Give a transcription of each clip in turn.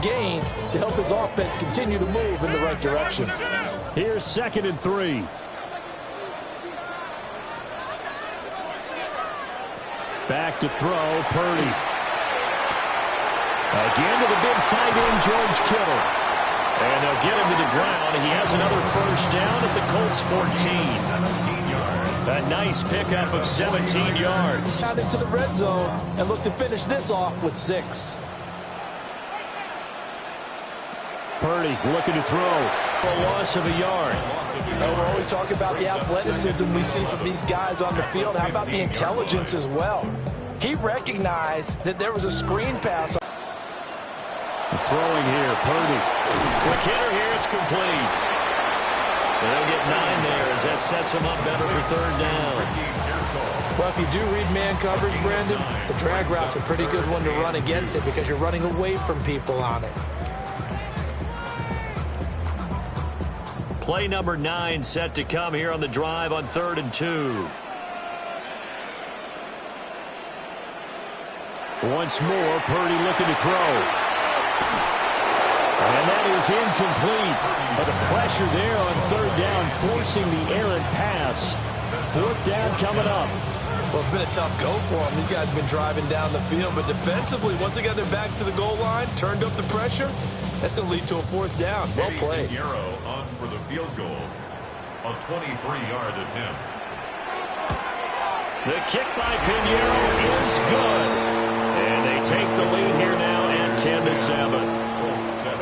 gain to help his offense continue to move in the right direction. Here's 2nd and 3. Back to throw, Purdy. Again to the big tight end, George Kittle. And they'll get him to the ground. He has another first down at the Colts 14. A nice pickup of 17 yards. Out into the red zone and look to finish this off with 6. Purdy looking to throw. A loss of a yard. We're always talking about the athleticism we see from these guys on the field. How about the intelligence as well? He recognized that there was a screen pass. Throwing here, Purdy. McKinnon here, it's complete. They'll get 9 there as that sets him up better for 3rd down. Well, if you do read man coverage, Brandon, the drag route's a pretty good one to run against it because you're running away from people on it. Play number 9 set to come here on the drive on 3rd and 2. Once more, Purdy looking to throw. And that is incomplete. But the pressure there on 3rd down, forcing the errant pass. 4th down coming up. Well, it's been a tough go for them. These guys have been driving down the field. But defensively, once they got their backs to the goal line, turned up the pressure, that's going to lead to a 4th down. Well played. Arrow on for the field goal. A 23-yard attempt. The kick by Pinheiro is good. And they take the lead here now at 10-7.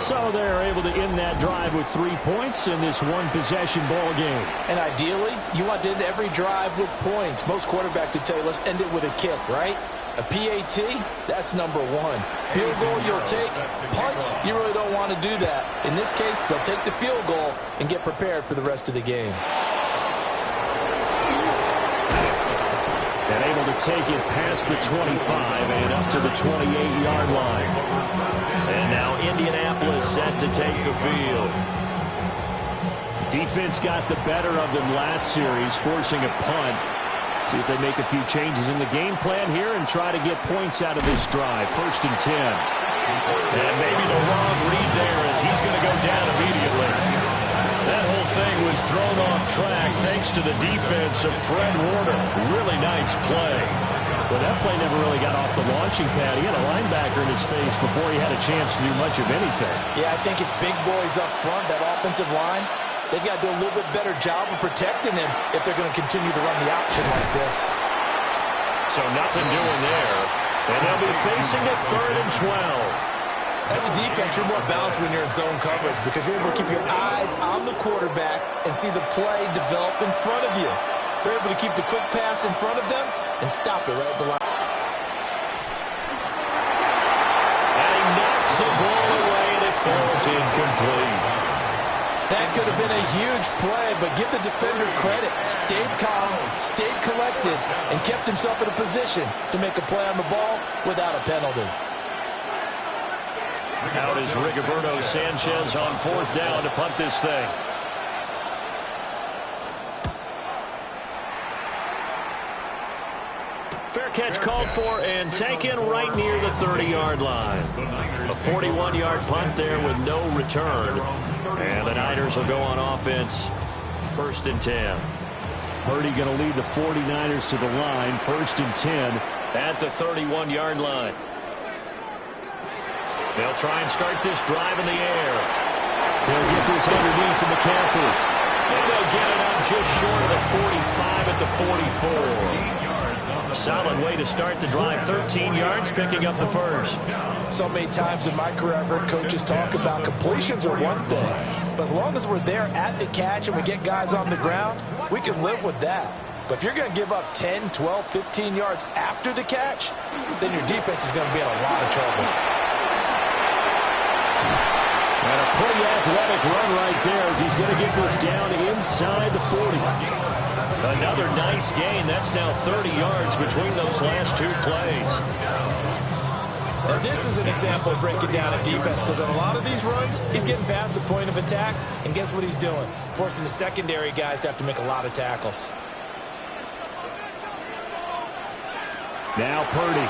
So they're able to end that drive with 3 points in this one-possession ball game. And ideally, you want to end every drive with points. Most quarterbacks would tell you, let's end it with a kick, right? A PAT, that's number 1. Field goal you'll take. Punts, you really don't want to do that. In this case, they'll take the field goal and get prepared for the rest of the game. And able to take it past the 25 and up to the 28-yard line. And now Indianapolis set to take the field. Defense got the better of them last series, forcing a punt. See if they make a few changes in the game plan here and try to get points out of this drive. 1st and 10. And maybe the wrong read there as he's going to go down immediately. That whole thing was thrown off track thanks to the defense of Fred Warner. Really nice play. But that play never really got off the launching pad. He had a linebacker in his face before he had a chance to do much of anything. Yeah, I think it's big boys up front, that offensive line. They've got to do a little bit better job of protecting him if they're going to continue to run the option like this. So nothing doing there. And they'll be facing a 3rd and 12. As a defense, you're more balanced when you're in zone coverage because you're able to keep your eyes on the quarterback and see the play develop in front of you. You're able to keep the quick pass in front of them and stop it right at the line. And he knocks the ball away and it falls incomplete. That could have been a huge play, but give the defender credit. Stayed calm, stayed collected, and kept himself in a position to make a play on the ball without a penalty. Out is Rigoberto Sanchez on 4th down to punt this thing. Fair catch called for and taken right near the 30-yard line. A 41-yard punt there with no return. And the Niners will go on offense. 1st and 10. Purdy going to lead the 49ers to the line. 1st and 10 at the 31-yard line. They'll try and start this drive in the air. They'll get this underneath to McCaffrey. And they'll get it up just short of the 45 at the 44. Solid way to start the drive. 13 yards, picking up the first. So many times in my career, I've heard coaches talk about completions are one thing. But as long as we're there at the catch and we get guys on the ground, we can live with that. But if you're going to give up 10, 12, 15 yards after the catch, then your defense is going to be in a lot of trouble. And a pretty athletic run right there as he's going to get this down inside the 40. Another nice gain. That's now 30 yards between those last 2 plays. And this is an example of breaking down a defense because on a lot of these runs, he's getting past the point of attack, and guess what he's doing? Forcing the secondary guys to have to make a lot of tackles. Now Purdy.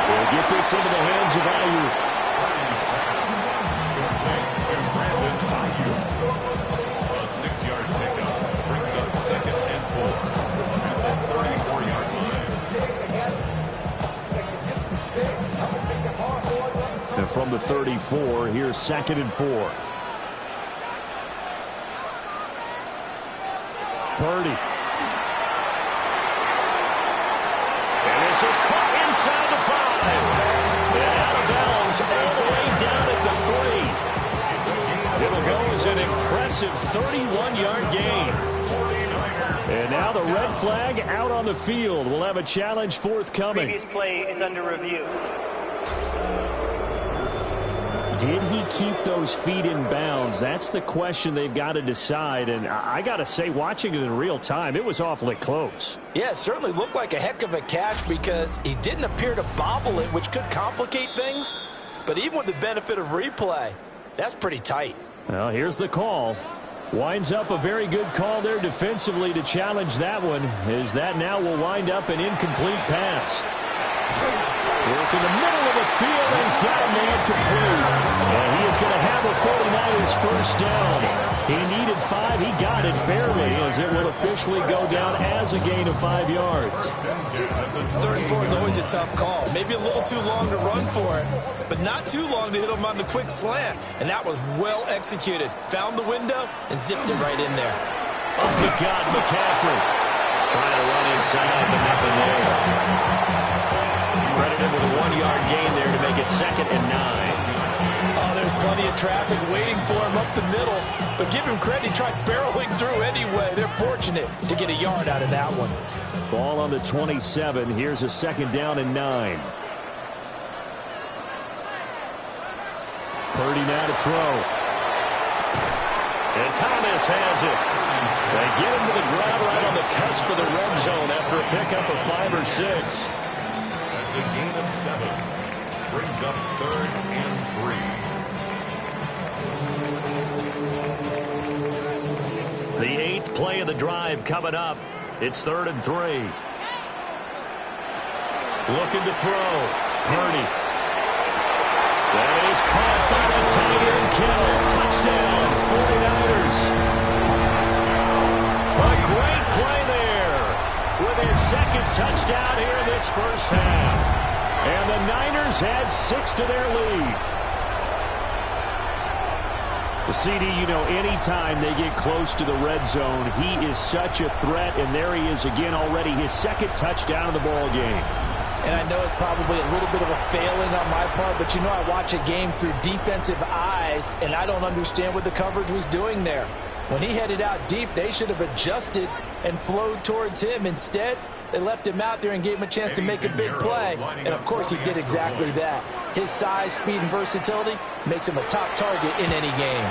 We'll get this into the hands of Ayuk. And from the 34, here's 2nd and 4. Purdy. And this is caught inside the 5. And out of bounds all the way down at the 3. It'll go as an impressive 31-yard gain. And now the red flag out on the field. We'll have a challenge forthcoming. Previous play is under review. Did he keep those feet in bounds? That's the question they've got to decide. And I got to say, watching it in real time, it was awfully close. Yeah, it certainly looked like a heck of a catch because he didn't appear to bobble it, which could complicate things. But even with the benefit of replay, that's pretty tight. Well, here's the call. Winds up a very good call there defensively to challenge that one, as that now will wind up an incomplete pass. Work in the middle of the field, and he's got it made complete. And he is going to have a 49ers first down. He needed 5. He got it barely, as it will officially go down as a gain of 5 yards. 3rd and 4 is always a tough call. Maybe a little too long to run for it, but not too long to hit him on the quick slant. And that was well executed. Found the window and zipped it right in there. Up the gut, McCaffrey. Trying to run inside, but nothing there. Credited with a 1-yard gain there to make it 2nd and 9. Oh, there's plenty of traffic waiting for him up the middle. But give him credit, he tried barreling through anyway. They're fortunate to get a yard out of that one. Ball on the 27. Here's a 2nd down and 9. Purdy now to throw. And Thomas has it. They get him to the ground right on the cusp of the red zone after a pickup of 5 or 6. That's a gain of 7. Brings up 3rd and 3. The 8th play of the drive coming up. It's 3rd and 3. Looking to throw. Purdy. That is caught by the tight end Kittle. Touchdown, 49ers. A great play there with his 2nd touchdown here in this first half. And the Niners add 6 to their lead. The CD, you know, anytime they get close to the red zone, he is such a threat, and there he is again already, his 2nd touchdown of the ball game. And I know it's probably a little bit of a failing on my part, but you know I watch a game through defensive eyes, and I don't understand what the coverage was doing there. When he headed out deep, they should have adjusted and flowed towards him. Instead, they left him out there and gave him a chance to make a big play. And, of course, he did exactly that. His size, speed, and versatility makes him a top target in any game.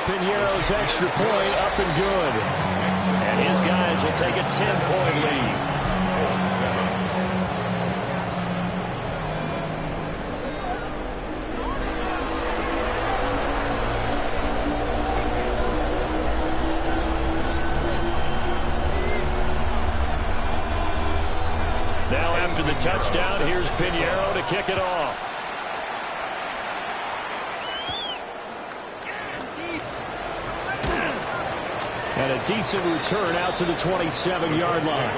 Piñeiro's extra point up and good. And his guys will take a 10-point lead. Now after the touchdown, here's Piñeiro to kick it off. And a decent return out to the 27-yard line.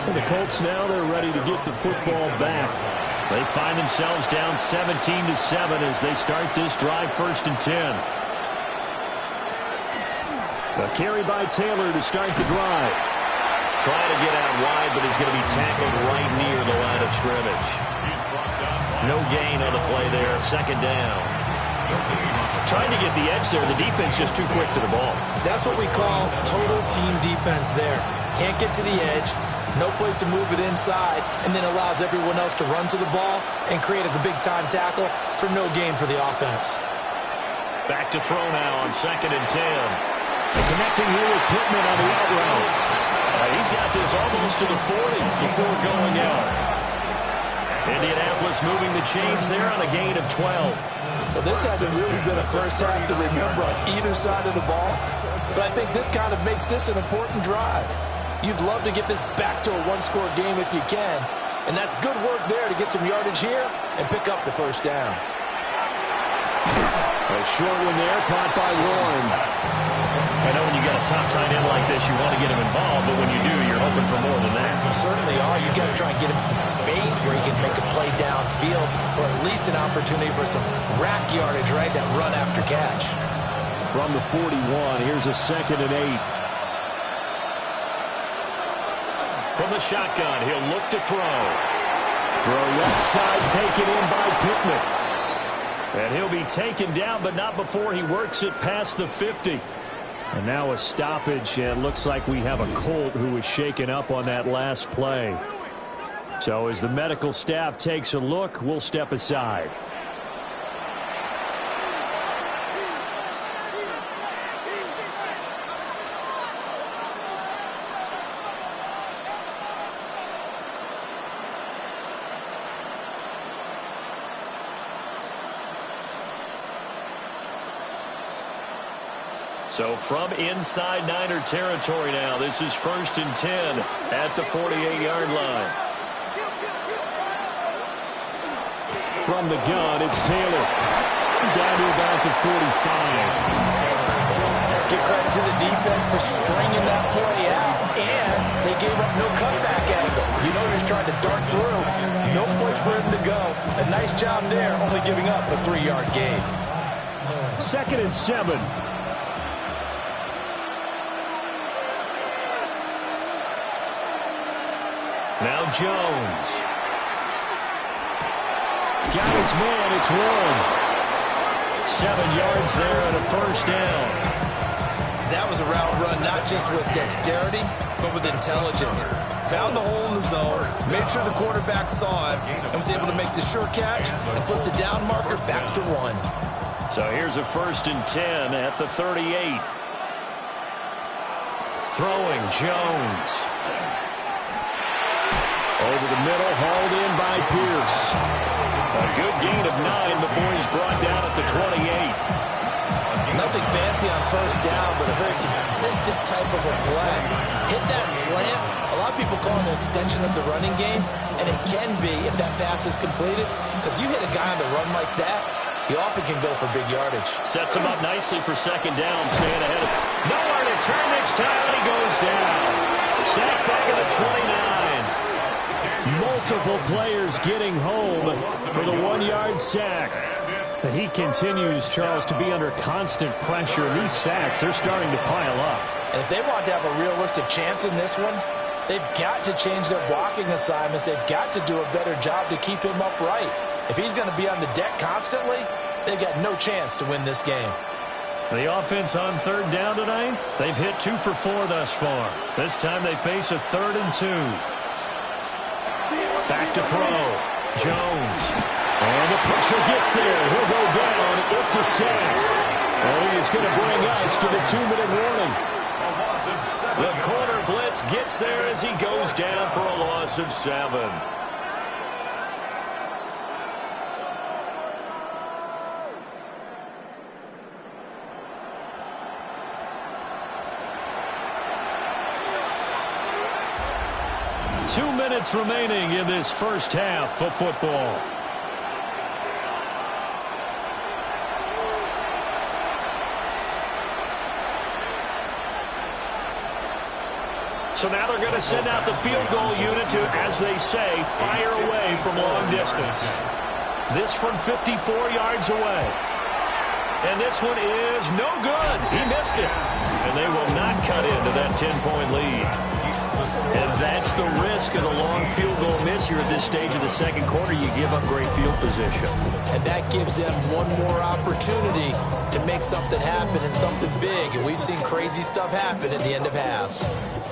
And the Colts now, they're ready to get the football back. They find themselves down 17-7 as they start this drive 1st and 10. A carry by Taylor to start the drive. Trying to get out wide, but he's going to be tackled right near the line of scrimmage. No gain on the play there. 2nd down. Trying to get the edge there. The defense just too quick to the ball. That's what we call total team defense there. Can't get to the edge, no place to move it inside, and then allows everyone else to run to the ball and create a big-time tackle for no gain for the offense. Back to throw now on 2nd and 10. Connecting here with Pittman on the out route. He's got this almost to the 40 before going out. Indianapolis moving the chains there on a gain of 12. Well, this hasn't really been a first half to remember on either side of the ball, but I think this kind of makes this an important drive. You'd love to get this back to a one-score game if you can, and that's good work there to get some yardage here and pick up the first down. A short one there, caught by Warren. I know when you got a top tight end like this, you want to get him involved, but when you do, you're hoping for more than that. You certainly are. You got to try and get him some space where he can make a play downfield, or at least an opportunity for some rack yardage, right? That run after catch. From the 41, here's a 2nd and 8. From the shotgun, he'll look to throw. Throw left side, taken in by Pittman. And he'll be taken down, but not before he works it past the 50. And now a stoppage, and looks like we have a Colt who was shaken up on that last play. So as the medical staff takes a look, we'll step aside. So from inside Niner territory now, this is 1st and 10 at the 48-yard line. From the gun, it's Taylor. Down to about the 45. Give credit to the defense for stringing that play out, and they gave up no cutback angle. You know he's trying to dart through. No place for him to go. A nice job there, only giving up a 3-yard gain. 2nd and 7. Now Jones. Got his man, it's Warren. 7 yards there and a 1st down. That was a route run not just with dexterity, but with intelligence. Found the hole in the zone, made sure the quarterback saw it, and was able to make the sure catch and flip the down marker back to 1. So here's a 1st and 10 at the 38. Throwing Jones. Over the middle, hauled in by Pierce. A good gain of 9 before he's brought down at the 28. Nothing fancy on 1st down, but a very consistent type of a play. Hit that slant. A lot of people call it an extension of the running game, and it can be if that pass is completed, because you hit a guy on the run like that, he often can go for big yardage. Sets him up nicely for 2nd down, staying ahead of him. Nowhere to turn this time, and he goes down. Sack back at the 29. Multiple players getting home for the 1-yard sack. But he continues, Charles, to be under constant pressure. These sacks, they're starting to pile up. And if they want to have a realistic chance in this one, they've got to change their blocking assignments. They've got to do a better job to keep him upright. If he's going to be on the deck constantly, they've got no chance to win this game. The offense on 3rd down tonight, they've hit 2 for 4 thus far. This time they face a 3rd and 2. Back to throw. Jones. And the pressure gets there. He'll go down. It's a sack. And he is going to bring us to the 2-minute warning. The corner blitz gets there as he goes down for a loss of 7. Two minutes remaining in this first half of football. So now they're going to send out the field goal unit to, as they say, fire away from long distance. This from 54 yards away. And this one is no good. He missed it. And they will not cut into that 10-point lead. And that's the risk of the long field goal miss here at this stage of the second quarter. You give up great field position. And that gives them one more opportunity to make something happen and something big. And we've seen crazy stuff happen at the end of halves.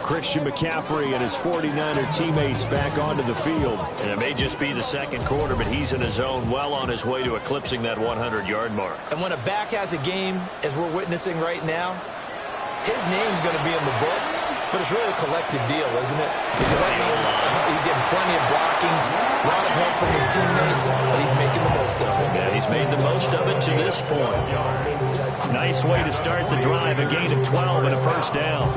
Christian McCaffrey and his 49er teammates back onto the field. And it may just be the second quarter, but he's in his zone, well on his way to eclipsing that 100-yard mark. And when a back has a game, as we're witnessing right now, his name's going to be in the books, but it's really a collective deal, isn't it? Because that means he's getting plenty of blocking, a lot of help from his teammates, but he's making the most of it. Yeah, he's made the most of it to this point. Nice way to start the drive, a gain of 12 and a first down.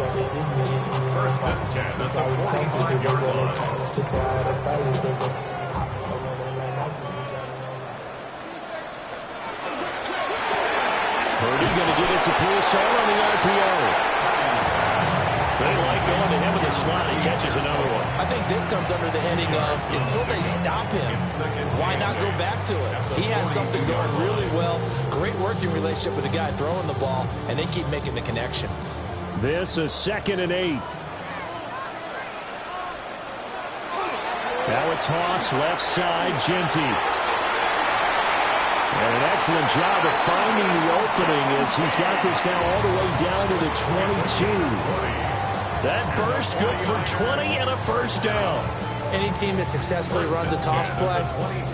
First and 10 at the 45-yard line. get it to Pearson on the RPO. They like going to him in the slot. He catches another one. I think this comes under the heading of until they stop him, why not go back to it? He has something going really well. Great working relationship with the guy throwing the ball, and they keep making the connection. This is 2nd and 8. Now a toss left side, Genty. And an excellent job of finding the opening as he's got this now all the way down to the 22. That burst good for 20 and a first down. Any team that successfully runs a toss play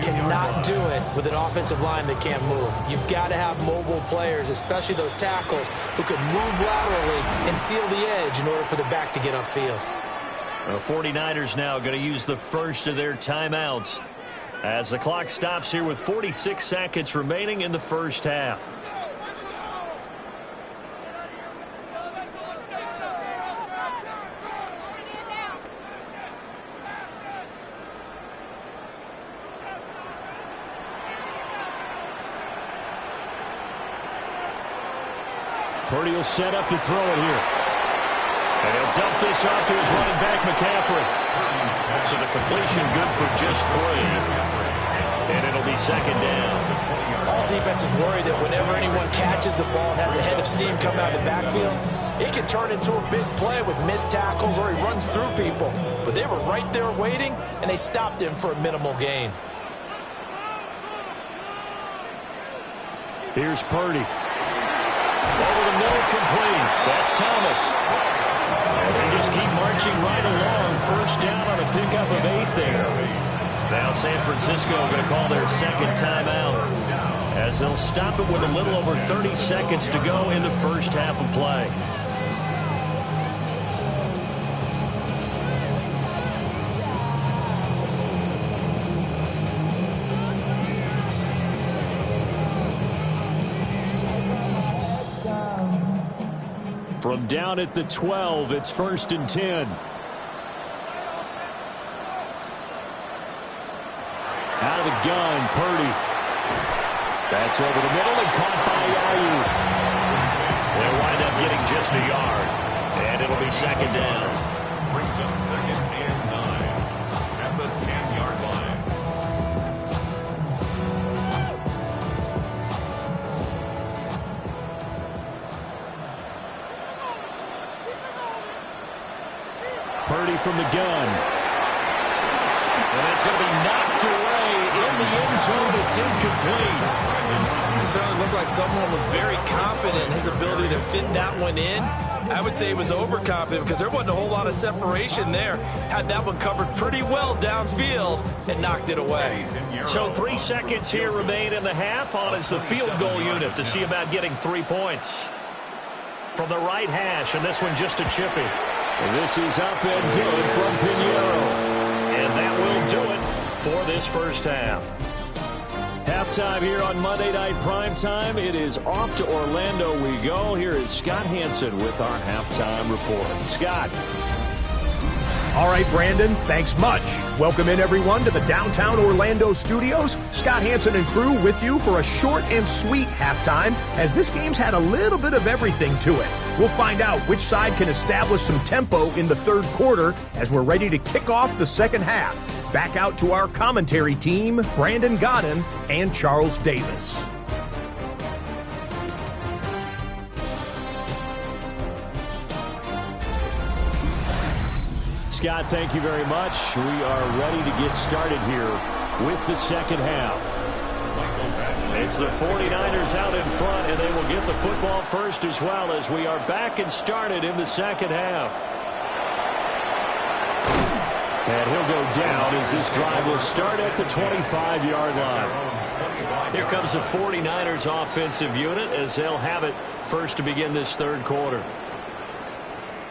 cannot do it with an offensive line that can't move. You've got to have mobile players, especially those tackles, who can move laterally and seal the edge in order for the back to get upfield. The 49ers now going to use the first of their timeouts as the clock stops here with 46 seconds remaining in the first half. Purdy will set up to throw it here. And he'll dump this off to his running back, McCaffrey. So the completion good for just 3. And it'll be 2nd down. All defenses worry that whenever anyone catches the ball and has a head of steam coming out of the backfield, it can turn into a big play with missed tackles or he runs through people. But they were right there waiting, and they stopped him for a minimal gain. Here's Purdy. Over the middle, complete. That's Thomas. And they just keep marching right along. First down on a pickup of 8 there. Now San Francisco going to call their second timeout as they'll stop it with a little over 30 seconds to go in the first half of play. From down at the 12, it's 1st and 10. Out of the gun, Purdy. That's over the middle and caught by Ayuk. They'll wind up getting just a yard. And it'll be 2nd down. Brings up 2nd and 9 at the 10-yard line. Purdy from the gun. And it's going to be knocked away in the end zone. It's incomplete. It certainly looked like someone was very confident in his ability to fit that one in. I would say he was overconfident because there wasn't a whole lot of separation there. Had that one covered pretty well downfield and knocked it away. So 3 seconds here remain in the half. On is the field goal unit to see about getting 3 points. From the right hash, and this one just a chippy. And this is up and good from Pinheiro. And that will do it for this first half. Halftime here on Monday Night Primetime. It is off to Orlando we go. Here is Scott Hansen with our halftime report. Scott. All right, Brandon, thanks much. Welcome in, everyone, to the downtown Orlando studios. Scott Hansen and crew with you for a short and sweet halftime, as this game's had a little bit of everything to it. We'll find out which side can establish some tempo in the third quarter as we're ready to kick off the second half. Back out to our commentary team, Brandon Godden and Charles Davis. Scott, thank you very much. We are ready to get started here with the second half. It's the 49ers out in front, and they will get the football first as well as we are back and started in the second half. And he'll go down as this drive will start at the 25-yard line. Here comes the 49ers offensive unit as they'll have it first to begin this third quarter.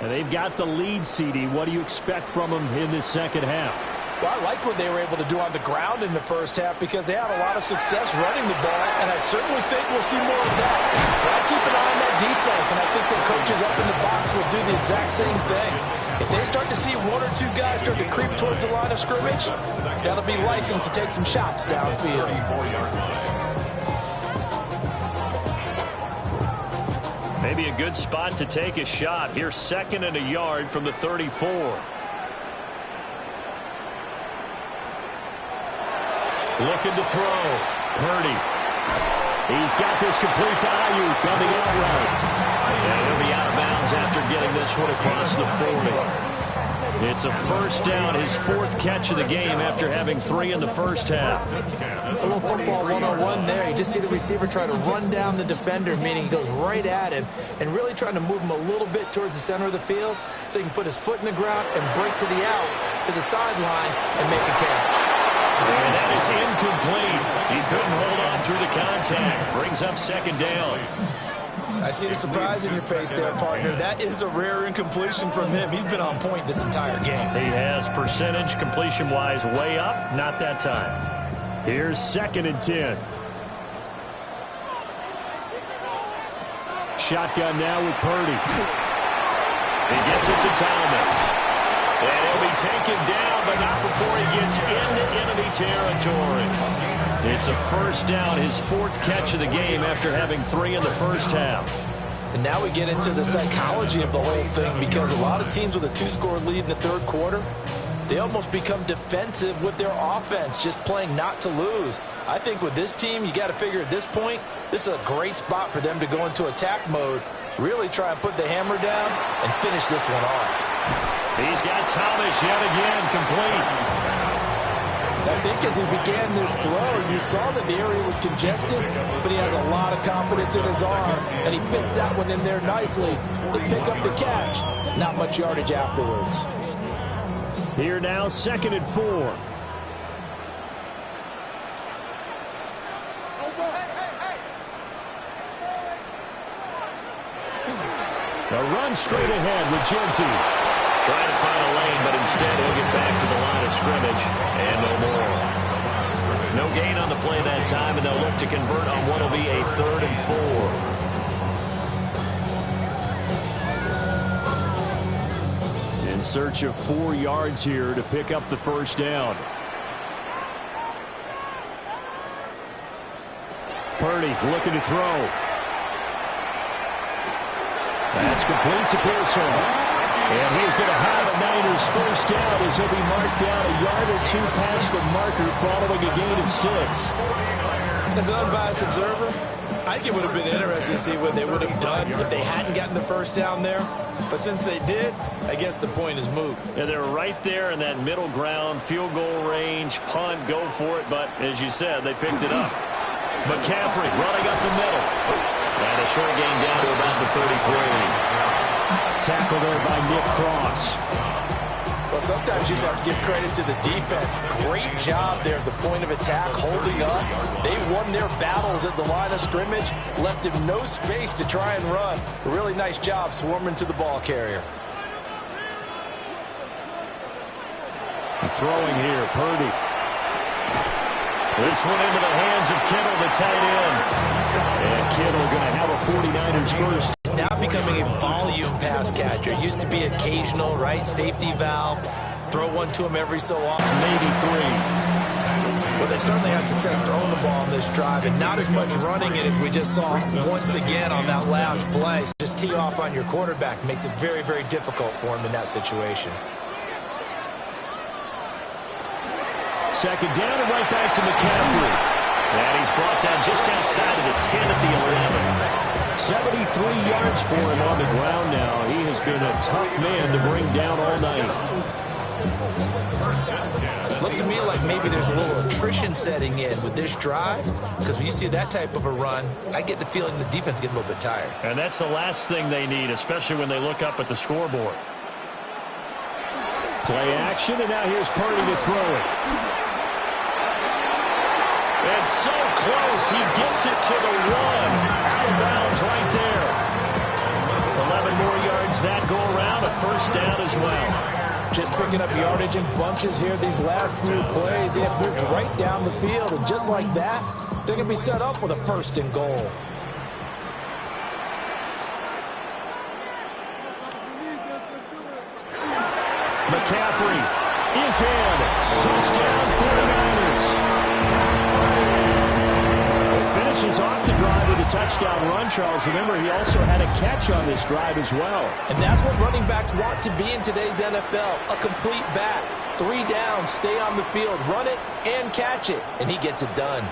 And they've got the lead, CD. What do you expect from them in this second half? Well, I like what they were able to do on the ground in the first half because they had a lot of success running the ball, and I certainly think we'll see more of that. But I keep an eye on that defense, and I think the coaches up in the box will do the exact same thing. If they start to see 1 or 2 guys start to creep towards the line of scrimmage, that'll be licensed to take some shots downfield. Maybe a good spot to take a shot. Here's 2nd and a yard from the 34. Looking to throw. Purdy. He's got this complete to Ayuk on the out route. And he'll be out of bounds after getting this one across the 40. It's a first down, his 4th catch of the game after having 3 in the first half. A little football 101 there. You just see the receiver try to run down the defender, meaning he goes right at him and really trying to move him a little bit towards the center of the field so he can put his foot in the ground and break to the out, to the sideline, and make a catch. And that is incomplete. He couldn't hold on through the contact. Brings up 2nd down. I see the surprise in your face there, partner. That is a rare incompletion from him. He's been on point this entire game. He has percentage completion-wise way up. Not that time. Here's 2nd and 10. Shotgun now with Purdy. He gets it to Thomas. And he'll be taken down, but not before he gets into enemy territory. It's a first down, his 4th catch of the game after having 3 in the first half. And now we get into the psychology of the whole thing, because a lot of teams with a 2-score lead in the 3rd quarter, they almost become defensive with their offense, just playing not to lose. I think with this team, you got to figure at this point, this is a great spot for them to go into attack mode, really try and put the hammer down and finish this one off. He's got Thomas yet again complete. I think as he began this throw, you saw that the area was congested, but he has a lot of confidence in his arm, and he fits that one in there nicely to pick up the catch. Not much yardage afterwards. Here now, 2nd and 4. A run straight ahead with Gentry. Trying to find a lane, but instead he'll get back to the line of scrimmage. And no more. No gain on the play that time, and they'll look to convert on what will be a 3rd and 4. In search of 4 yards here to pick up the first down. Purdy looking to throw. That's complete to Pearson. And he's going to have a Niners first down as he'll be marked down a yard or 2 past the marker following a gain of 6. As an unbiased observer, I think it would have been interesting to see what they would have done if they hadn't gotten the first down there. But since they did, I guess the point is moot. Yeah, they're right there in that middle ground, field goal range, punt, go for it. But as you said, they picked it up. McCaffrey running up the middle. And a short gain down to about the 33. Tackle there by Nick Cross. Well, sometimes you just have to give credit to the defense. Great job there at the point of attack, holding up. They won their battles at the line of scrimmage, left him no space to try and run. A really nice job swarming to the ball carrier. And throwing here, Purdy. This one into the hands of Kittle, the tight end. And Kittle going to have a 49ers first. He's now becoming a volume pass catcher. Used to be occasional, right? Safety valve. Throw one to him every so often. Maybe 3. Well, they certainly had success throwing the ball on this drive, and not as much running it as we just saw once again on that last play. So just tee off on your quarterback makes it very, very difficult for him in that situation. 2nd down and right back to McCaffrey. And he's brought down just outside of the 10 at the 11. 73 yards for him on the ground now. He has been a tough man to bring down all night. Looks to me like maybe there's a little attrition setting in with this drive, because when you see that type of a run, I get the feeling the defense getting a little bit tired. And that's the last thing they need, especially when they look up at the scoreboard. Play action, and now here's Purdy to throw it. And so close, he gets it to the 1. Out of bounds right there. 11 more yards that go around, a first down as well. Just picking up yardage in bunches here these last few plays. They have moved right down the field, and just like that, they're going to be set up with a 1st and goal. McCaffrey is in. Touchdown 49ers. We'll finish finishes off the drive with a touchdown run, Charles. Remember, he also had a catch on this drive as well. And that's what running backs want to be in today's NFL, a complete back. 3 downs, stay on the field, run it, and catch it, and he gets it done.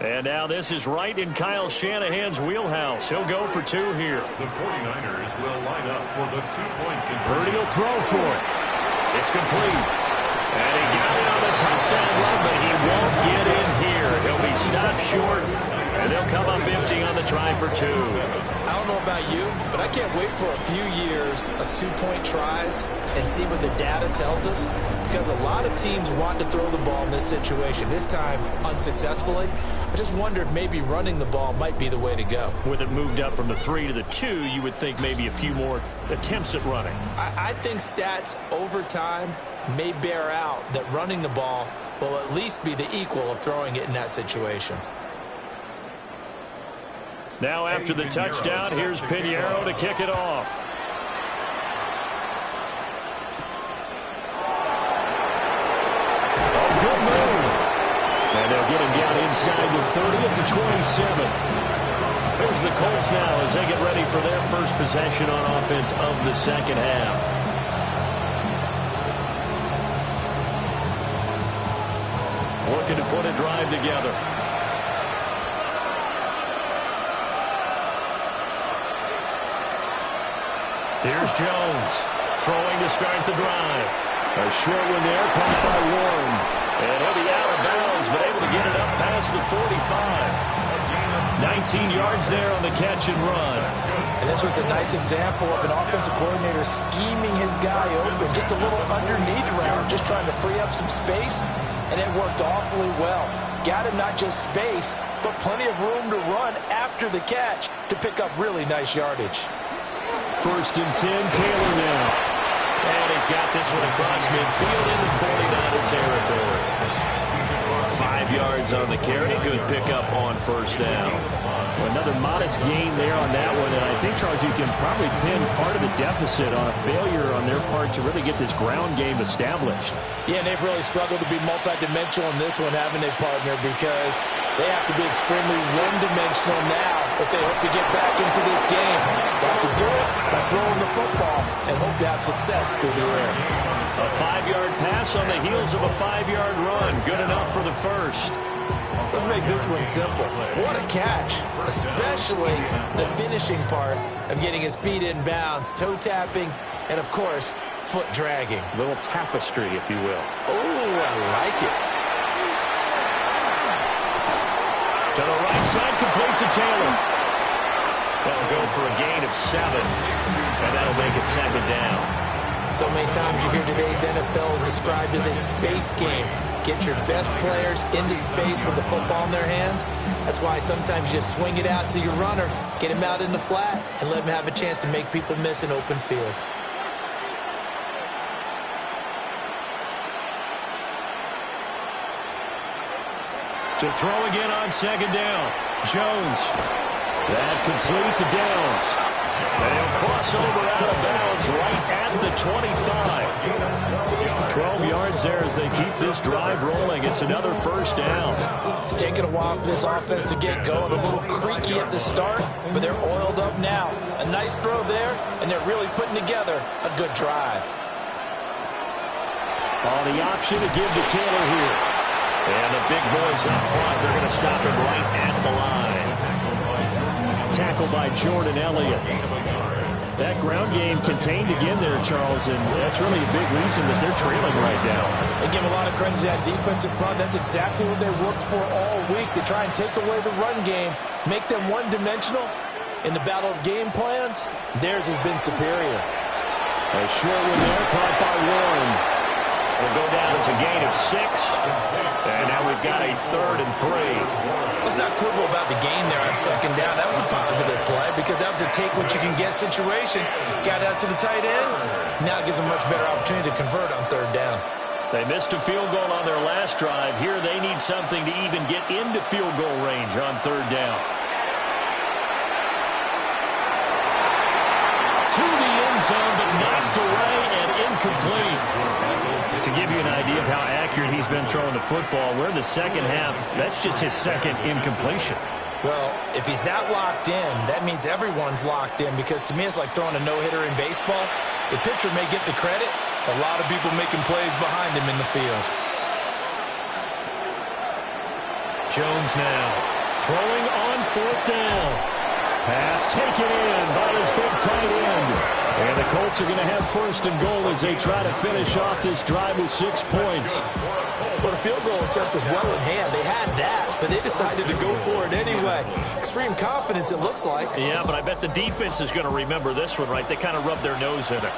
And now this is right in Kyle Shanahan's wheelhouse. He'll go for 2 here. The 49ers will line up for the 2-point conversion. Purdy will throw for it. It's complete. And he got it on the touchdown run, but he won't get in here. He'll be stopped short, and they'll come up empty on the try for 2. I don't know about you, but I can't wait for a few years of 2-point tries and see what the data tells us, because a lot of teams want to throw the ball in this situation, this time unsuccessfully. I just wonder if maybe running the ball might be the way to go. With it moved up from the 3 to the 2, you would think maybe a few more attempts at running. I think stats over time may bear out that running the ball will at least be the equal of throwing it in that situation. Now after the touchdown, here's Pinheiro to kick it off. Oh, good move. And they'll get him down inside the 30 at the 27. There's the Colts now as they get ready for their first possession on offense of the second half. Looking to put a drive together. Here's Jones, throwing to start the drive. A short one there, caught by Warren. And he'll be out of bounds, but able to get it up past the 45. 19 yards there on the catch and run. And this was a nice example of an offensive coordinator scheming his guy open, just a little underneath route, just trying to free up some space, and it worked awfully well. Got him not just space, but plenty of room to run after the catch to pick up really nice yardage. 1st and 10, Taylor now. And he's got this one across midfield into 49er territory. 5 yards on the carry. Good pickup on 1st down. Well, another modest gain there on that one, and I think, Charles, you can probably pin part of the deficit on a failure on their part to really get this ground game established. Yeah, and they've really struggled to be multidimensional in this one, haven't they, partner? Because they have to be extremely one-dimensional now if they hope to get back into this game. They have to do it by throwing the football and hope to have success through the air. A 5-yard pass on the heels of a 5-yard run. Good enough for the first. Let's make this one simple. What a catch, especially the finishing part of getting his feet in bounds, toe tapping, and, of course, foot dragging. A little tapestry, if you will. Oh, I like it. To the right side, complete to Taylor. They'll go for a gain of 7, and that'll make it 2nd down. So many times you hear today's NFL described as a space game. Get your best players into space with the football in their hands. That's why sometimes you just swing it out to your runner, get him out in the flat, and let him have a chance to make people miss an open field. To throw again on 2nd down. Jones. That complete to Downs. And he'll cross over out of bounds right at the 25. 12 yards there as they keep this drive rolling. It's another 1st down. It's taken a while for this offense to get going. A little creaky at the start, but they're oiled up now. A nice throw there, and they're really putting together a good drive. On the option to give to Taylor here. And the big boys up front, they're going to stop him right at the line. Tackled by Jordan Elliott. That ground game contained again there, Charles, and that's really a big reason that they're trailing right now. They give a lot of credit to that defensive front. That's exactly what they worked for all week, to try and take away the run game, make them one-dimensional. In the battle of game plans, theirs has been superior. A short one there, caught by Warren. Will go down as a gain of 6. And now we've got a 3rd and 3. Let's not quibble about the gain there on 2nd down. That was a positive play because that was a take-what-you-can-get situation. Got out to the tight end. Now it gives them a much better opportunity to convert on 3rd down. They missed a field goal on their last drive. Here they need something to even get into field goal range on third down. To the end zone, but knocked away and incomplete. To give you an idea of how accurate he's been throwing the football, we're in the second half. That's just his second incompletion. Well, if he's that locked in, that means everyone's locked in, because to me it's like throwing a no-hitter in baseball. The pitcher may get the credit, a lot of people making plays behind him in the field. Jones now throwing on fourth down. Pass taken in by his big tight end. And the Colts are going to have first and goal as they try to finish off this drive with 6 points. Well, the field goal attempt was well in hand. They had that, but they decided to go for it anyway. Extreme confidence, it looks like. Yeah, but I bet the defense is going to remember this one, right? They kind of rubbed their nose in it.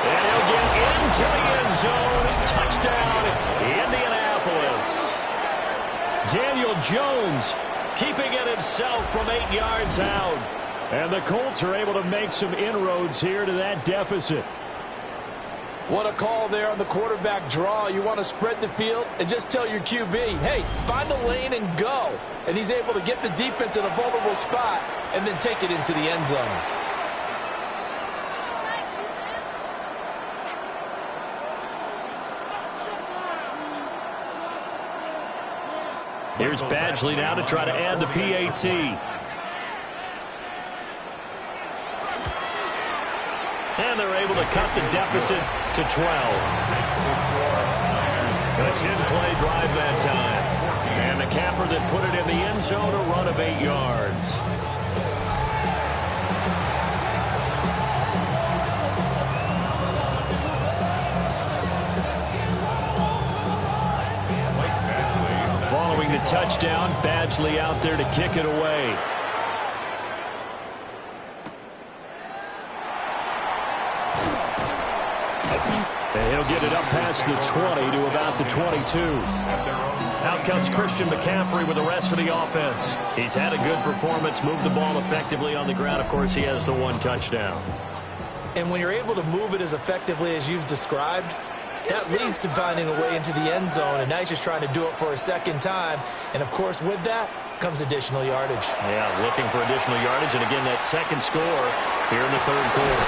And he'll get into the end zone. Touchdown, Indianapolis. Daniel Jones keeping it himself from 8 yards out. And the Colts are able to make some inroads here to that deficit. What a call there on the quarterback draw. You want to spread the field and just tell your QB, hey, find the lane and go. And he's able to get the defense in a vulnerable spot and then take it into the end zone. Here's Badgley now to try to add the PAT. And they're able to cut the deficit to 12. A 10-play drive that time. And the capper that put it in the end zone, a run of 8 yards. Following the touchdown, Badgley out there to kick it away. And he'll get it up past the 20 to about the 22. Out comes Christian McCaffrey with the rest of the offense. He's had a good performance, moved the ball effectively on the ground. Of course, he has the one touchdown. And when you're able to move it as effectively as you've described, that leads to finding a way into the end zone, and now he's just trying to do it for a second time. And, of course, with that comes additional yardage. Yeah, looking for additional yardage, and again, that second score here in the third quarter.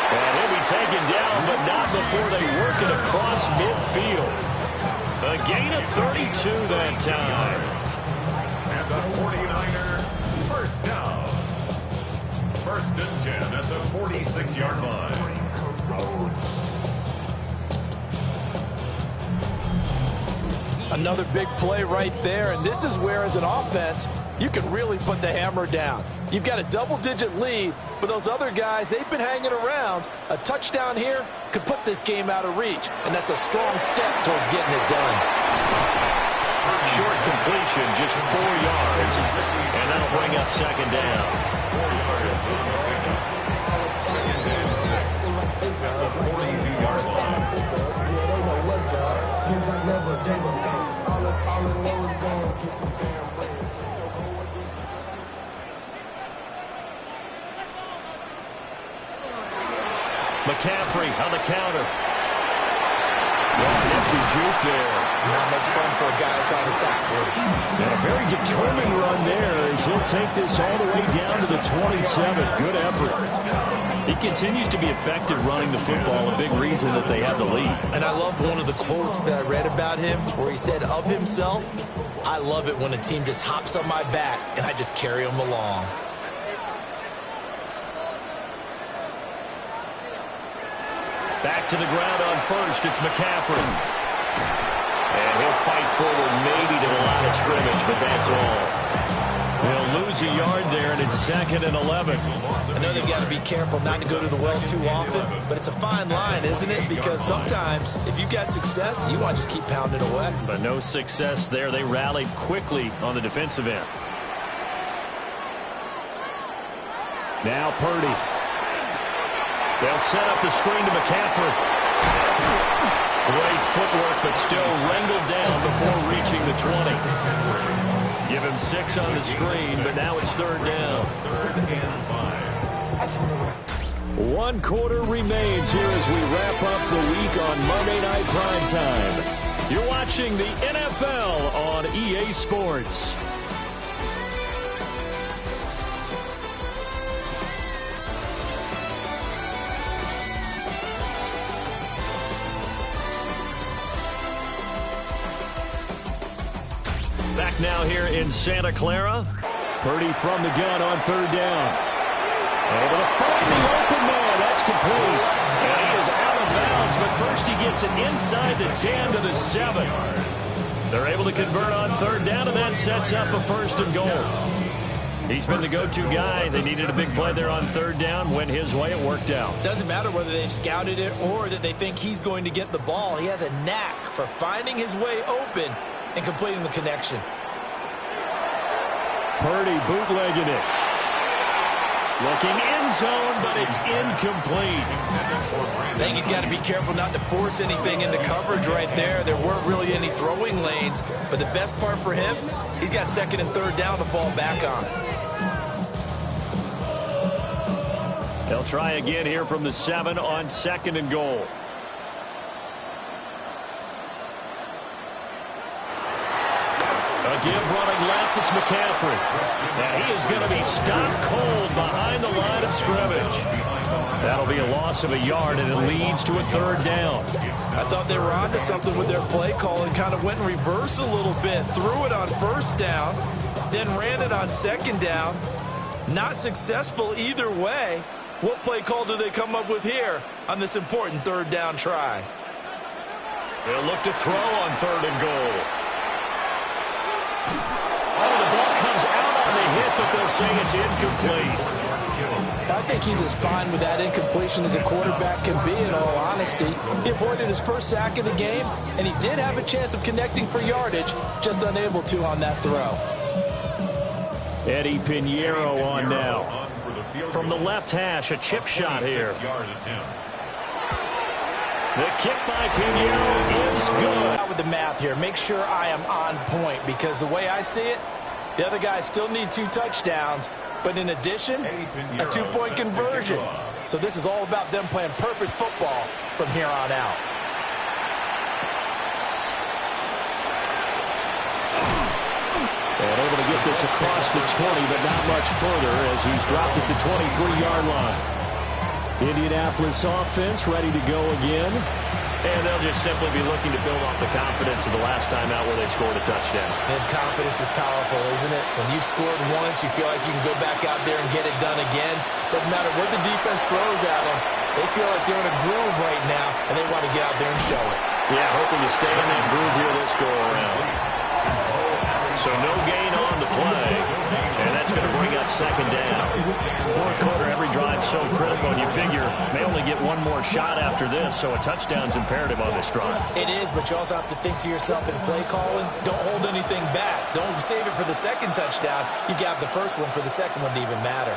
And he'll be taken down, but not before they work it across midfield. A gain of 32 that time. And the 49er, first down. First and 10 at the 46-yard line. Another big play right there, and this is where, as an offense, you can really put the hammer down. You've got a double-digit lead, but those other guys, they've been hanging around. A touchdown here could put this game out of reach, and that's a strong step towards getting it done. Short completion, just 4 yards, and that'll bring up second down. 4 yards. Second and 6 at the 42-yard line. McCaffrey on the counter. Nifty juke there. Not much fun for a guy trying to tackle him. And a very determined run there as he'll take this all the way down to the 27. Good effort. He continues to be effective running the football, a big reason that they have the lead. And I love one of the quotes that I read about him where he said of himself, I love it when a team just hops on my back and I just carry them along. Back to the ground on first, it's McCaffrey. And he'll fight forward maybe to the line of scrimmage, but that's all. They'll lose a yard there, and it's second and 11. I know they've got to be careful not to go to the well too often, but it's a fine line, isn't it? Because sometimes, if you've got success, you want to just keep pounding away. But no success there. They rallied quickly on the defensive end. Now Purdy. They'll set up the screen to McCaffrey. Great footwork, but still wrangled down before reaching the 20. Give him 6 on the screen, but now it's third down. 1 quarter remains here as we wrap up the week on Monday Night Primetime. You're watching the NFL on EA Sports. Back now here in Santa Clara. Purdy from the gun on third down. Able to find the open man. That's complete. And he is out of bounds, but first he gets it inside the 10 to the 7. They're able to convert on third down, and that sets up a 1st and goal. He's been the go-to guy. They needed a big play there on third down. Went his way. It worked out. Doesn't matter whether they've scouted it or that they think he's going to get the ball. He has a knack for finding his way open and completing the connection. Purdy bootlegging it. Looking end zone, but it's incomplete. I think he's got to be careful not to force anything into coverage right there. There weren't really any throwing lanes, but the best part for him, he's got 2nd and 3rd down to fall back on. They'll try again here from the 7 on 2nd and goal. A give running left, it's McCaffrey. And he is going to be stopped cold behind the line of scrimmage. That'll be a loss of a yard, and it leads to a 3rd down. I thought they were onto something with their play call and kind of went in reverse a little bit. Threw it on 1st down, then ran it on 2nd down. Not successful either way. What play call do they come up with here on this important 3rd down try? They'll look to throw on 3rd and goal. Oh, the ball comes out on the hit, but they'll say it's incomplete. I think he's as fine with that incompletion as a quarterback can be, in all honesty. He avoided his first sack of the game, and he did have a chance of connecting for yardage, just unable to on that throw. Eddie Pinheiro on now. From the left hash, a chip shot here. The kick by Pinheiro is good. With the math here, make sure I am on point, because the way I see it, the other guys still need 2 touchdowns, but in addition, a 2-point conversion. So this is all about them playing perfect football from here on out. And able to get this across the 20, but not much further as he's dropped it to 23-yard line. Indianapolis offense ready to go again. And they'll just simply be looking to build off the confidence of the last time out where they scored a touchdown. And confidence is powerful, isn't it? When you've scored once, you feel like you can go back out there and get it done again. Doesn't matter what the defense throws at them. They feel like they're in a groove right now, and they want to get out there and show it. Yeah, hoping to stay in that groove here this go-around. So no gain on the play, and that's going to bring up 2nd down. 4th quarter, every drive so critical, and you figure they only get one more shot after this, so a touchdown's imperative on this drive. It is, but you also have to think to yourself in play calling, don't hold anything back. Don't save it for the 2nd touchdown. You got the 1st one for the 2nd one to even matter.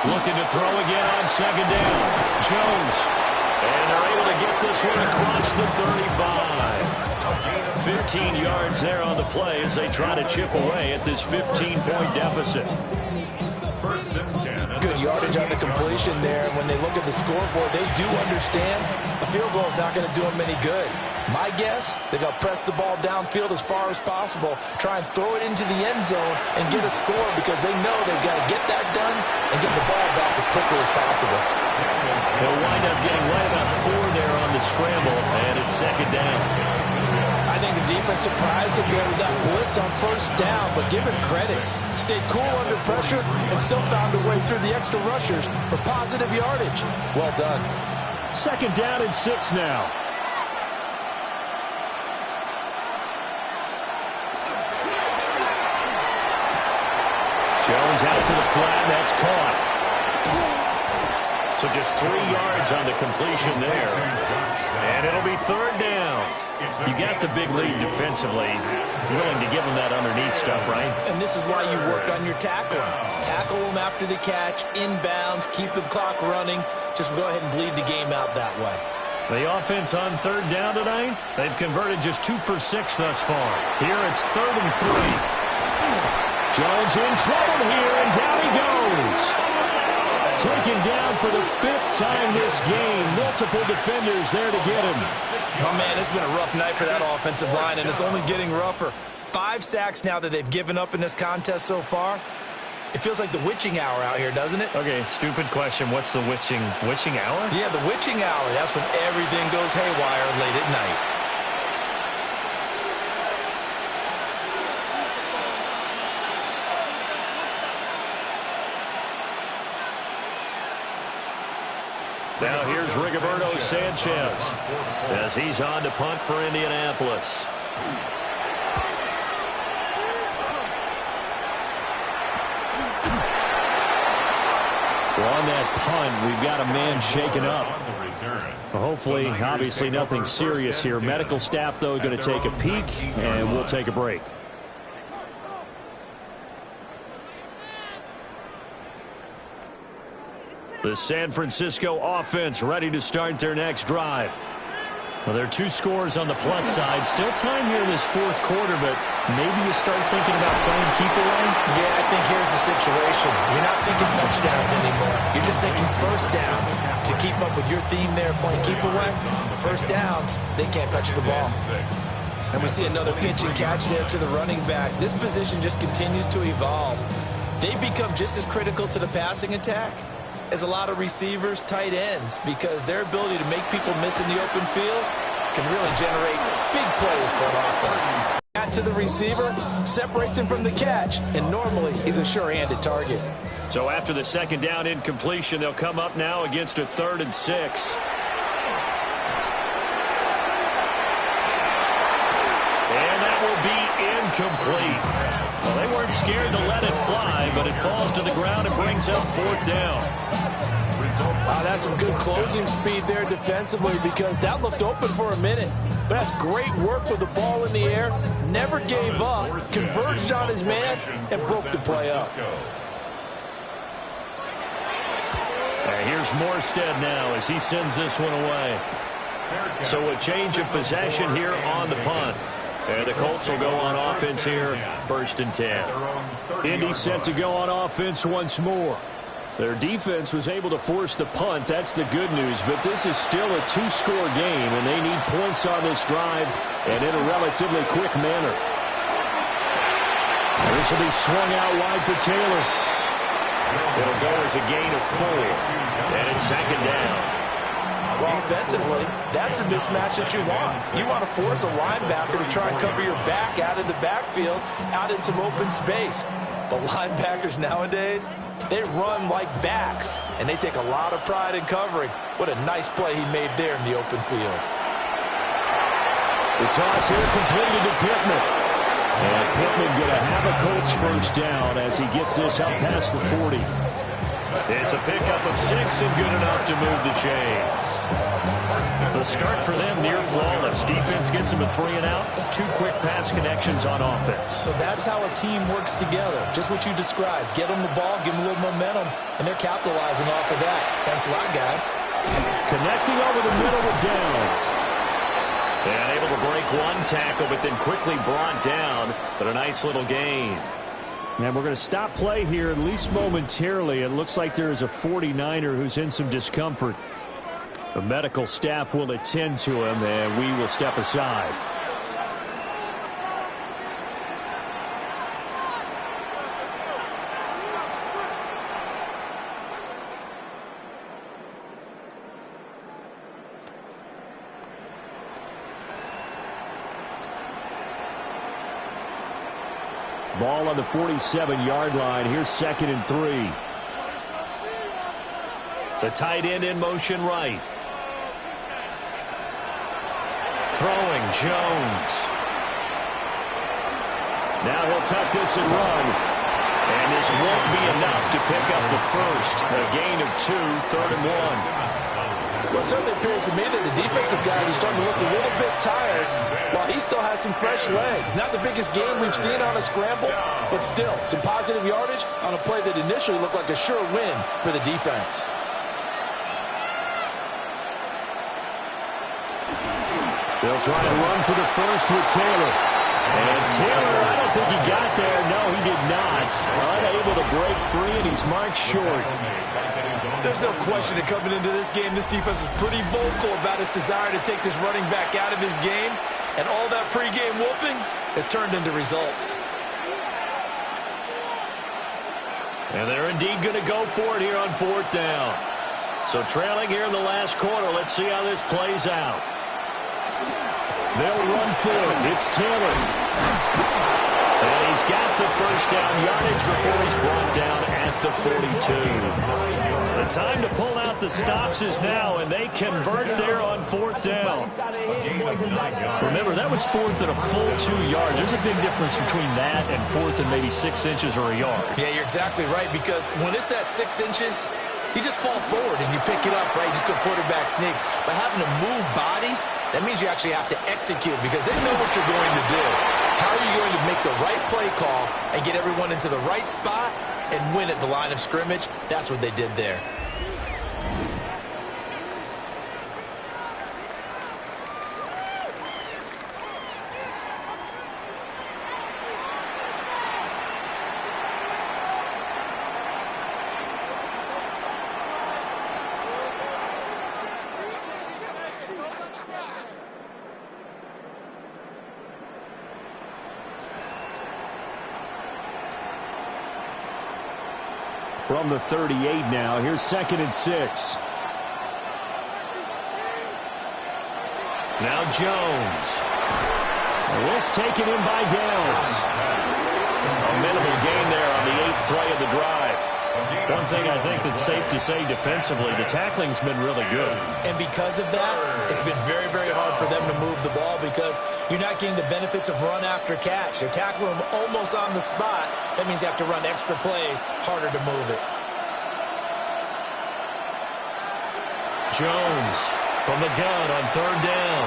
Looking to throw again on 2nd down. Jones. And they're able to get this one across the 35. 15 yards there on the play as they try to chip away at this 15-point deficit. 1st and 10. Good yardage on the completion there. When they look at the scoreboard, they do understand the field goal is not going to do them any good. My guess, they're going to press the ball downfield as far as possible, try and throw it into the end zone and get a score, because they know they've got to get that done and get the ball back as quickly as possible. They'll wind up getting right about 4 there on the scramble, and it's 2nd down. I think the defense surprised him there with that blitz on 1st down, but give him credit. Stayed cool under pressure and still found a way through the extra rushers for positive yardage. Well done. 2nd down and 6 now. Jones out to the flat, that's caught. So just 3 yards on the completion there. And it'll be 3rd down. You got the big lead defensively. Willing to give them that underneath stuff, right? And this is why you work on your tackling. Tackle them after the catch, inbounds, keep the clock running. Just go ahead and bleed the game out that way. The offense on third down tonight, they've converted just 2 for 6 thus far. Here it's 3rd and 3. Jones in trouble here, and down he goes. Taken down for the 5th time this game. Multiple defenders there to get him. Oh, man, it's been a rough night for that offensive line, and it's only getting rougher. 5 sacks now that they've given up in this contest so far. It feels like the witching hour out here, doesn't it? Okay, stupid question. What's the witching hour? Yeah, the witching hour. That's when everything goes haywire late at night. Now here's Rigoberto Sanchez as he's on to punt for Indianapolis. Well, on that punt, we've got a man shaken up. Well, hopefully, obviously nothing serious here. Medical staff, though, going to take a peek, and we'll take a break. The San Francisco offense ready to start their next drive. Well, there are 2 scores on the plus side. Still time here in this 4th quarter, but maybe you start thinking about playing keep away? Yeah, I think here's the situation. You're not thinking touchdowns anymore. You're just thinking first downs. To keep up with your theme there, playing keep away, first downs, they can't touch the ball. And we see another pitch and catch there to the running back. This position just continues to evolve. They become just as critical to the passing attack as a lot of receivers, tight ends, because their ability to make people miss in the open field can really generate big plays for an offense. To the receiver, separates him from the catch, and normally he's a sure-handed target. So after the 2nd down incompletion, they'll come up now against a 3rd and 6. And that will be incomplete. Well, they weren't scared to let it fly, but it falls to the ground and brings up 4th down. That's some good closing speed there defensively, because that looked open for a minute. But that's great work with the ball in the air. Never gave up, converged on his man, and broke the play up. Here's Morstead now as he sends this one away. So a change of possession here on the punt. And the Colts will go on offense here, 1st and 10. Indy set to go on offense once more. Their defense was able to force the punt. That's the good news. But this is still a 2-score game, and they need points on this drive and in a relatively quick manner. This will be swung out wide for Taylor. It'll go as a gain of 4. And it's 2nd down. Well, offensively, that's the mismatch that you want. You want to force a linebacker to try and cover your back out of the backfield, out in some open space. But linebackers nowadays, they run like backs, and they take a lot of pride in covering. What a nice play he made there in the open field. The toss here completed to Pittman. And Pittman going to have a Colts 1st down as he gets this out past the 40. It's a pickup of 6 and good enough to move the chains. The start for them near flawless. Defense gets them a 3-and-out. 2 quick pass connections on offense. So that's how a team works together. Just what you described. Get them the ball, give them a little momentum, and they're capitalizing off of that. Thanks a lot, guys. Connecting over the middle with Downs. And able to break 1 tackle, but then quickly brought down. But a nice little gain. And we're going to stop play here, at least momentarily. It looks like there is a 49er who's in some discomfort. The medical staff will attend to him, and we will step aside. Ball on the 47-yard line. Here's 2nd and 3. The tight end in motion right. Throwing Jones. Now he'll tuck this and run. And this won't be enough to pick up the 1st. A gain of 2, 3rd and 1. Well, it certainly appears to me that the defensive guys are starting to look a little bit tired while he still has some fresh legs. Not the biggest gain we've seen on a scramble, but still some positive yardage on a play that initially looked like a sure win for the defense. They'll try to run for the first with Taylor. And Taylor, I don't think he got there. No, he did not. Unable to break free, and he's marked short. There's no question that coming into this game, this defense was pretty vocal about its desire to take this running back out of his game. And all that pregame whooping has turned into results. And they're indeed going to go for it here on 4th down. So trailing here in the last quarter, let's see how this plays out. They'll run for it. It's Taylor. And he's got the first down yardage before he's brought down at the 42. The time to pull out the stops is now, and they convert there on 4th down. Remember, that was 4th and a full 2 yards. There's a big difference between that and 4th and maybe 6 inches or a yard. Yeah, you're exactly right, because when it's that 6 inches, you just fall forward and you pick it up, right? Just go quarterback sneak. But having to move bodies, that means you actually have to execute because they know what you're going to do. How are you going to make the right play call and get everyone into the right spot and win at the line of scrimmage? That's what they did there. From the 38 now, here's 2nd and 6. Now Jones. This taken in by Downs. A minimal gain there on the 8th play of the drive. One thing I think that's safe to say defensively, the tackling's been really good. And because of that, it's been very, very hard for them to move the ball because you're not getting the benefits of run after catch. They're tackling them almost on the spot. That means you have to run extra plays, harder to move it. Jones from the gun on 3rd down.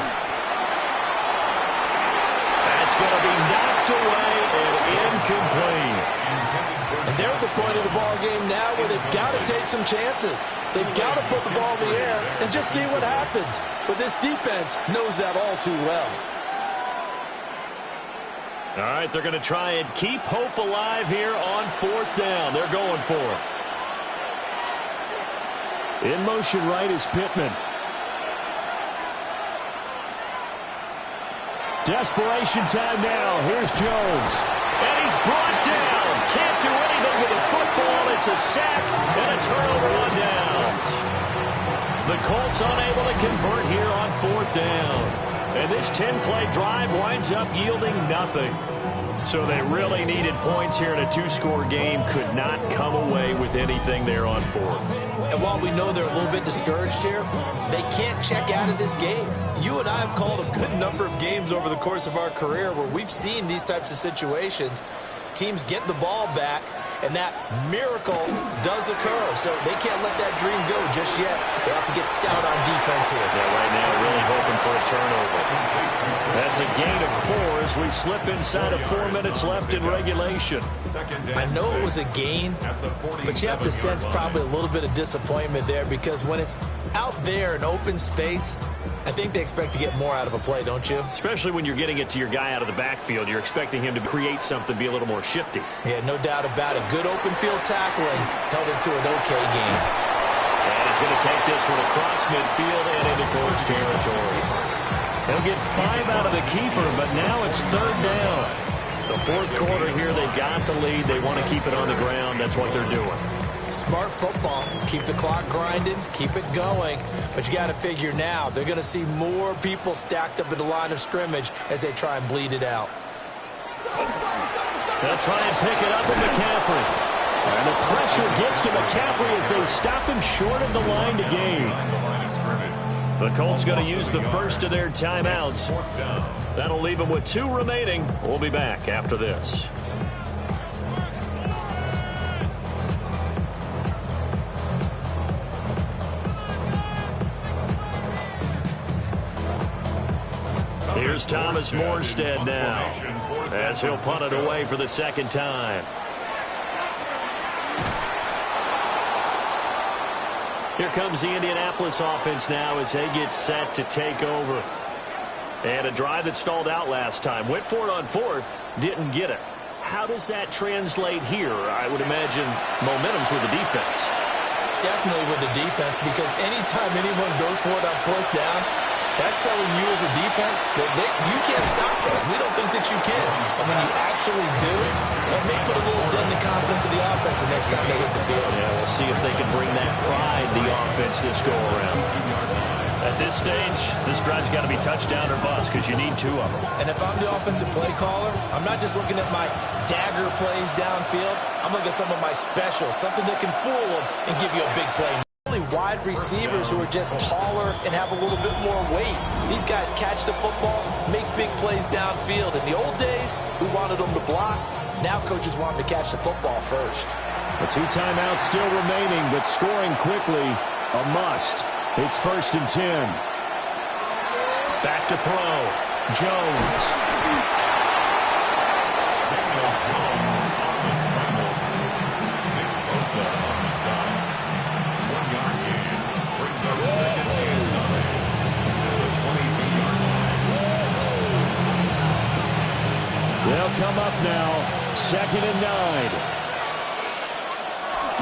That's going to be knocked away and incomplete. And they're at the point of the ball game now where they've got to take some chances. They've got to put the ball in the air and just see what happens. But this defense knows that all too well. All right, they're going to try and keep hope alive here on 4th down. They're going for it. In motion right is Pittman. Desperation time now. Here's Jones. And he's brought down. Can't do anything with the football. It's a sack and a turnover on downs. The Colts unable to convert here on 4th down. And this 10-play drive winds up yielding nothing. So they really needed points here in a 2-score game. Could not come away with anything there on 4th. And while we know they're a little bit discouraged here, they can't check out of this game. You and I have called a good number of games over the course of our career where we've seen these types of situations. Teams get the ball back, and that miracle does occur. So they can't let that dream go just yet. They have to get stout on defense here. Yeah, right now really hoping for a turnover. That's a gain of 4 as we slip inside of 4 minutes left in regulation. I know it was a gain, but you have to sense probably a little bit of disappointment there because when it's out there in open space, I think they expect to get more out of a play, don't you? Especially when you're getting it to your guy out of the backfield. You're expecting him to create something, be a little more shifty. Yeah, no doubt about it. Good open field tackling held it to an okay game. And he's going to take this one across midfield and into Colts territory. They'll get 5 out of the keeper, but now it's 3rd down. The 4th quarter here, they got the lead. They want to keep it on the ground. That's what they're doing. Smart football. Keep the clock grinding. Keep it going. But you got to figure now, they're going to see more people stacked up at the line of scrimmage as they try and bleed it out. They'll try and pick it up with McCaffrey. And the pressure gets to McCaffrey as they stop him short of the line to gain. The Colts going to use the first of their timeouts. That'll leave them with 2 remaining. We'll be back after this. Here's Thomas Morstead now as he'll punt it away for the 2nd time. Here comes the Indianapolis offense now as they get set to take over. And a drive that stalled out last time. Went for it on fourth, didn't get it. How does that translate here? I would imagine momentum's with the defense. Definitely with the defense, because anytime anyone goes for it on fourth down, that's telling you as a defense that you can't stop us. We don't think that you can. And when you actually do, that may put a little dent in the confidence of the offense the next time they hit the field. Yeah, we'll see if they can bring that pride to the offense this go-around. At this stage, this drive's got to be touchdown or bust because you need two of them. And if I'm the offensive play caller, I'm not just looking at my dagger plays downfield. I'm looking at some of my specials, something that can fool them and give you a big play. Only wide receivers who are just taller and have a little bit more weight. These guys catch the football, make big plays downfield. In the old days, we wanted them to block. Now coaches want them to catch the football first. The 2 timeouts still remaining, but scoring quickly, a must. It's 1st and 10. Back to throw. Jones. They'll come up now. 2nd and 9.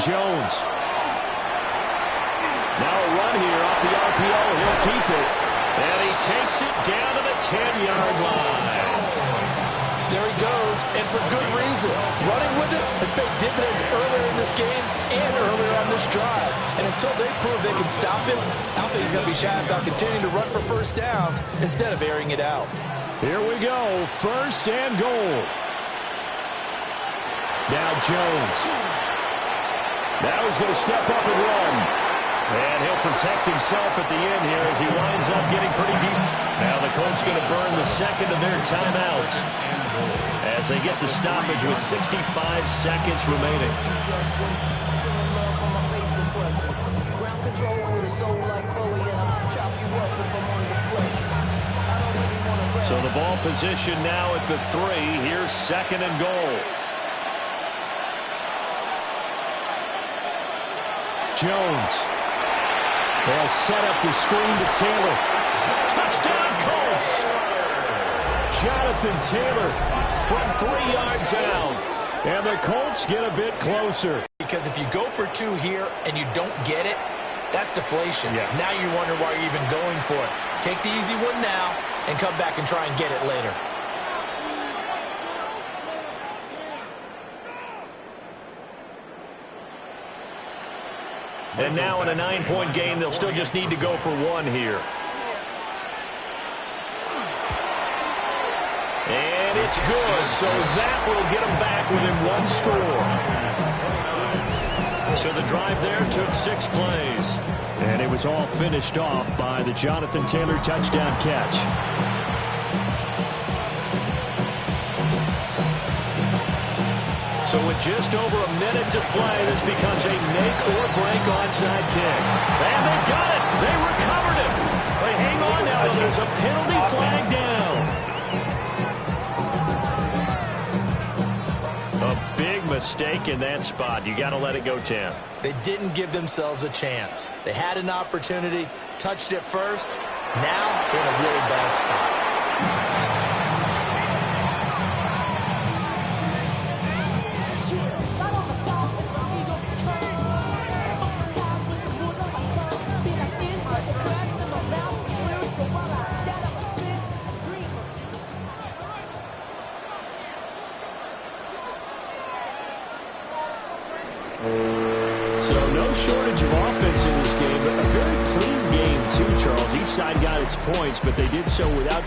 Jones. Now a run here off the RPO. He'll keep it. And he takes it down to the 10-yard line. There he goes, and for good reason. Running with it has paid dividends earlier in this game and earlier on this drive. And until they prove they can stop him, I don't think he's going to be shy about continuing to run for first downs instead of airing it out. Here we go. 1st and goal. Now Jones. Now he's going to step up and run. And he'll protect himself at the end here as he winds up getting pretty deep. Now the Colts going to burn the second of their timeouts as they get the stoppage with 65 seconds remaining. So the ball position now at the 3. Here's 2nd and goal. Jones. They'll set up the screen to Taylor. Touchdown, Colts! Jonathan Taylor from 3 yards out. And the Colts get a bit closer. Because if you go for 2 here and you don't get it, that's deflation. Yeah. Now you wonder why you're even going for it. Take the easy one now and come back and try and get it later. And now in a 9-point game, they'll still just need to go for 1 here. And it's good, so that will get them back within 1 score. So the drive there took 6 plays. And it was all finished off by the Jonathan Taylor touchdown catch. So with just over a minute to play, this becomes a make-or-break onside kick. And they got it. They recovered it. They hang on now, and there's a penalty flag down. A big mistake in that spot. You got to let it go, Tim. They didn't give themselves a chance. They had an opportunity, touched it first. Now they're in a really bad spot. So no shortage of offense in this game, but a very clean game too, Charles. Each side got its points, but they did so without